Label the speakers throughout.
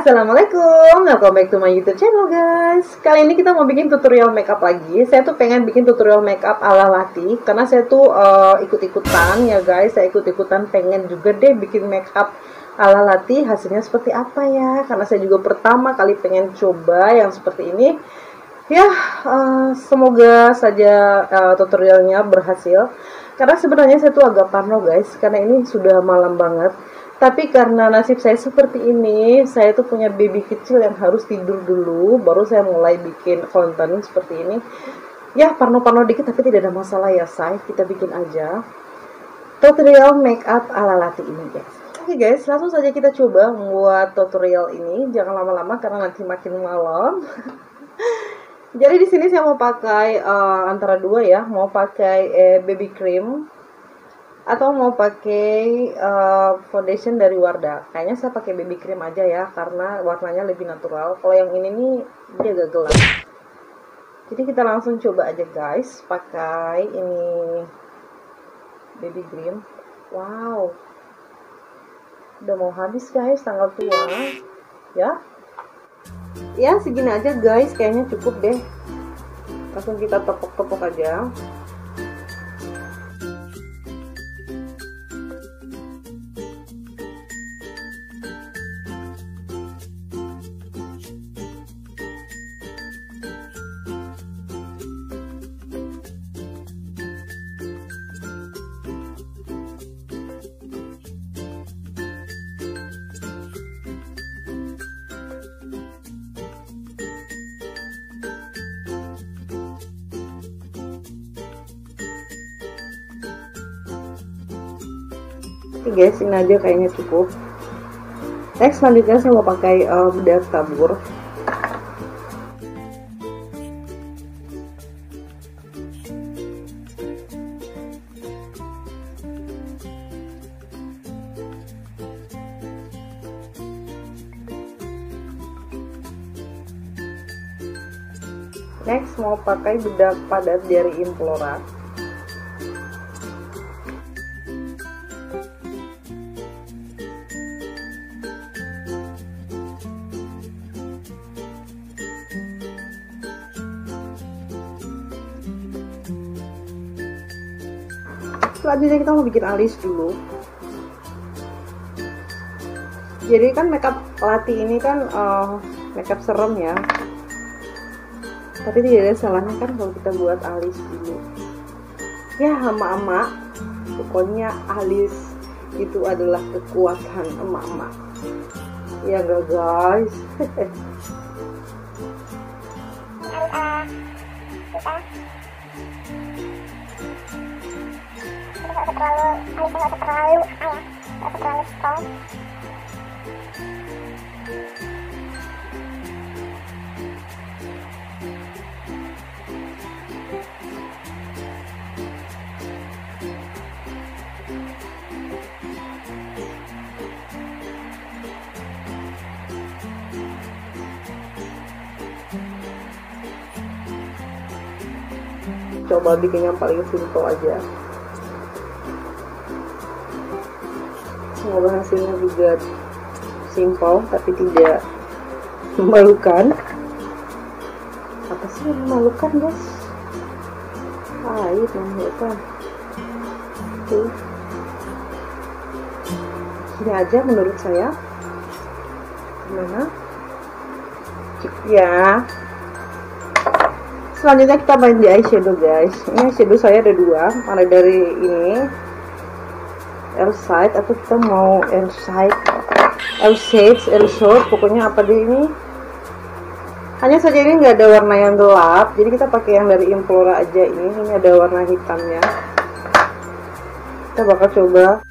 Speaker 1: Assalamualaikum, welcome back to my YouTube channel guys. Kali ini kita mau bikin tutorial makeup lagi. Saya tuh pengen bikin tutorial makeup ala Lathi, karena saya tuh ikut-ikutan ya guys. Saya ikut-ikutan pengen juga deh bikin makeup ala Lathi. Hasilnya seperti apa ya? Karena saya juga pertama kali pengen coba yang seperti ini. Ya, semoga saja tutorialnya berhasil. Karena sebenarnya saya tuh agak parno guys, karena ini sudah malam banget. Tapi karena nasib saya seperti ini, saya tuh punya baby kecil yang harus tidur dulu, baru saya mulai bikin konten seperti ini. Ya, parno-parno dikit tapi tidak ada masalah ya, say. Kita bikin aja tutorial makeup ala Lathi ini guys. Oke guys, langsung saja kita coba membuat tutorial ini. Jangan lama-lama karena nanti makin malam. Jadi di sini saya mau pakai antara dua ya, mau pakai baby cream atau mau pakai foundation dari Wardah. Kayaknya saya pakai baby cream aja ya, karena warnanya lebih natural. Kalau yang ini nih dia agak gelap. Jadi kita langsung coba aja guys, pakai ini baby cream. Wow, udah mau habis guys, tanggal tua ya. Ya segini aja guys, kayaknya cukup deh. Langsung kita tepok-tepok aja. Oke guys, ini aja kayaknya cukup. Next selanjutnya saya mau pakai bedak tabur. Next mau pakai bedak padat dari IMPLORA. Selanjutnya kita mau bikin alis dulu. Jadi kan makeup Lathi ini kan makeup serem ya. Tapi tidak ada salahnya kan kalau kita buat alis dulu. Ya emak-emak, pokoknya alis itu adalah kekuatan emak-emak. Ya enggak guys. Coba bikin yang paling simple aja. Semoga hasilnya juga simple tapi tidak memalukan. Apa sih yang memalukan guys? Air memalukan. Tuh. Ini aja menurut saya. Gimana? Cukup ya. Selanjutnya kita main di eyeshadow guys. Ini eyeshadow saya ada dua, ada dari ini L-side atau kita mau L-shade, pokoknya apa di ini. Hanya saja ini nggak ada warna yang gelap, jadi kita pakai yang dari IMPLORA aja ini. Ini ada warna hitamnya. Kita bakal coba.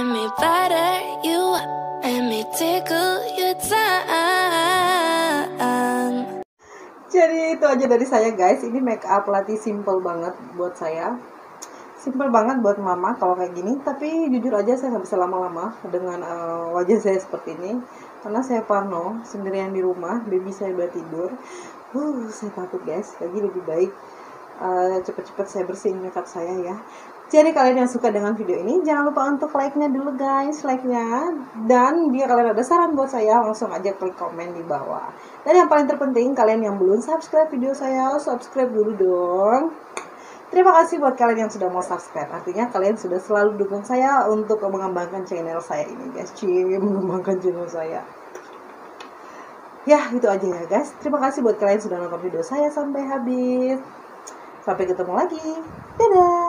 Speaker 2: Let me butter you up, let me tickle your tongue.
Speaker 1: Jadi itu aja dari saya guys. Ini make up Lathi simple banget buat saya. Simple banget buat mama kalau kayak gini. Tapi jujur aja saya nggak bisa lama-lama dengan wajah saya seperti ini. Karena saya parno, sendirian di rumah, baby saya udah tidur. Saya takut guys. Lagi lebih baik cepet-cepet saya bersihin makeup saya ya. Jadi kalian yang suka dengan video ini, jangan lupa untuk like-nya dulu guys, like-nya. Dan jika kalian ada saran buat saya, langsung aja klik komen di bawah. Dan yang paling terpenting, kalian yang belum subscribe video saya, subscribe dulu dong. Terima kasih buat kalian yang sudah mau subscribe. Artinya kalian sudah selalu dukung saya untuk mengembangkan channel saya ini guys. Mengembangkan channel saya. Ya, itu aja ya guys. Terima kasih buat kalian yang sudah nonton video saya sampai habis. Sampai ketemu lagi. Dadah.